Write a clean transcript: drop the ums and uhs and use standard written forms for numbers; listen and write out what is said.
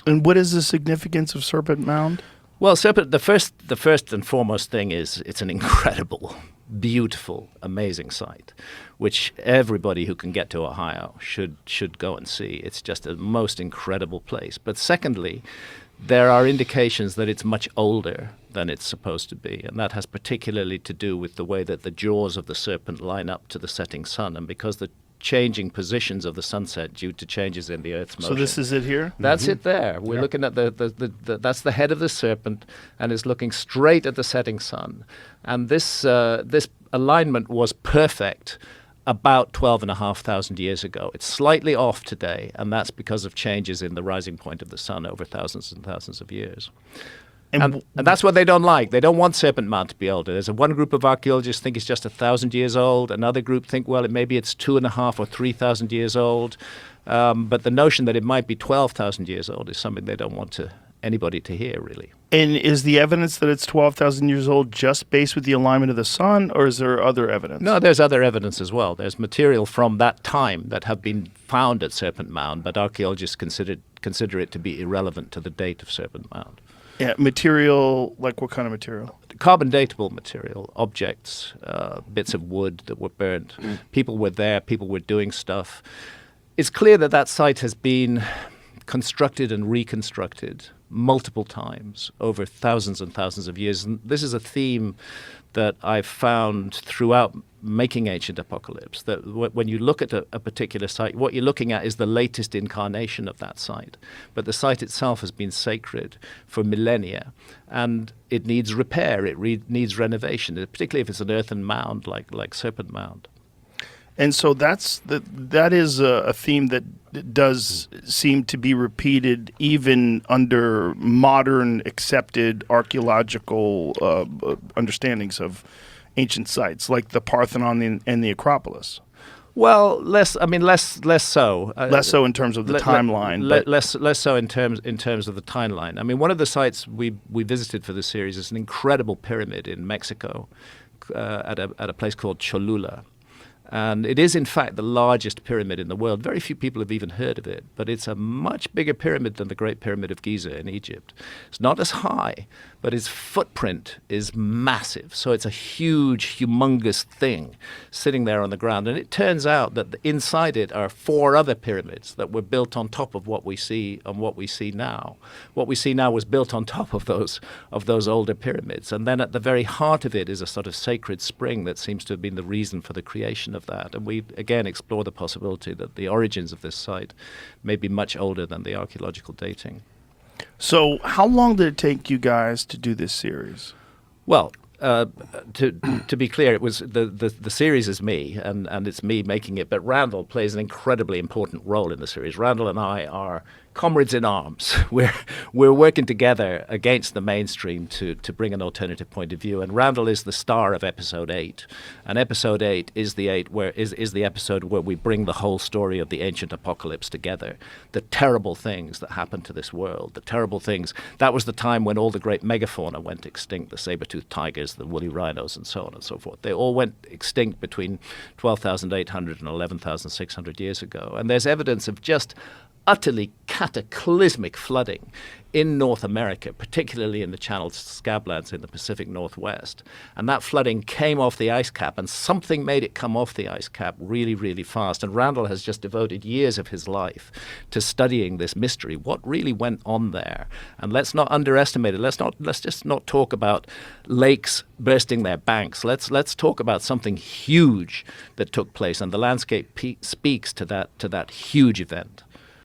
And what is the significance of Serpent Mound? Well, Serpent, the first and foremost thing is it's an incredible, beautiful, amazing site, which everybody who can get to Ohio should go and see. It's just a most incredible place. But secondly, there are indications that it's much older than it's supposed to be, and that has particularly to do with the way that the jaws of the serpent line up to the setting sun, and because the changing positions of the sunset due to changes in the Earth's motion. So this is it here? That's it there. We're looking at that's the head of the serpent, and is looking straight at the setting sun. And this alignment was perfect about 12,500 years ago. It's slightly off today, and that's because of changes in the rising point of the sun over thousands and thousands of years. And that's what they don't like. They don't want Serpent Mound to be older. There's one group of archaeologists think it's just 1,000 years old. Another group think, well, maybe it's 2,500 or 3,000 years old. But the notion that it might be 12,000 years old is something they don't want anybody to hear, really. And is the evidence that it's 12,000 years old just based with the alignment of the sun, or is there other evidence? No, there's other evidence as well. There's material from that time that have been found at Serpent Mound, but archaeologists consider it to be irrelevant to the date of Serpent Mound. Yeah, material, like what kind of material? Carbon datable material, objects, bits of wood that were burnt. People were there, people were doing stuff. It's clear that that site has been constructed and reconstructed multiple times over thousands and thousands of years. And this is a theme that I've found throughout making Ancient Apocalypse, that when you look at a particular site, what you're looking at is the latest incarnation of that site. But the site itself has been sacred for millennia, and it needs repair, it needs renovation, particularly if it's an earthen mound like Serpent Mound. And so that is a theme that does seem to be repeated even under modern accepted archaeological understandings of ancient sites, like the Parthenon and the Acropolis. Well, less so. Less so in terms of the timeline. Less so in terms of the timeline. I mean, one of the sites we visited for this series is an incredible pyramid in Mexico, at a place called Cholula. And it is, in fact, the largest pyramid in the world. Very few people have even heard of it, but it's a much bigger pyramid than the Great Pyramid of Giza in Egypt. It's not as high, but its footprint is massive. So it's a huge, humongous thing sitting there on the ground. And it turns out that inside it are 4 other pyramids that were built on top of what we see and what we see now. What we see now was built on top of those older pyramids. And then at the very heart of it is a sort of sacred spring that seems to have been the reason for the creation of that. And we again explore the possibility that the origins of this site may be much older than the archaeological dating. So how long did it take you guys to do this series? Well, to be clear, it was the series is me, and it's me making it, but Randall plays an incredibly important role in the series. Randall and I are comrades in arms. We're working together against the mainstream to bring an alternative point of view. And Randall is the star of episode 8. And episode 8 is the episode where we bring the whole story of the ancient apocalypse together. The terrible things that happened to this world, the terrible things. That was the time when all the great megafauna went extinct, the saber-toothed tigers, the woolly rhinos, and so on and so forth. They all went extinct between 12,800 and 11,600 years ago. And there's evidence of just utterly cataclysmic flooding in North America, particularly in the channeled scablands in the Pacific Northwest. And that flooding came off the ice cap, and something made it come off the ice cap really, really fast. And Randall has just devoted years of his life to studying this mystery, what really went on there. And let's not underestimate it. Let's just not talk about lakes bursting their banks. Let's talk about something huge that took place, and the landscape speaks to that huge event.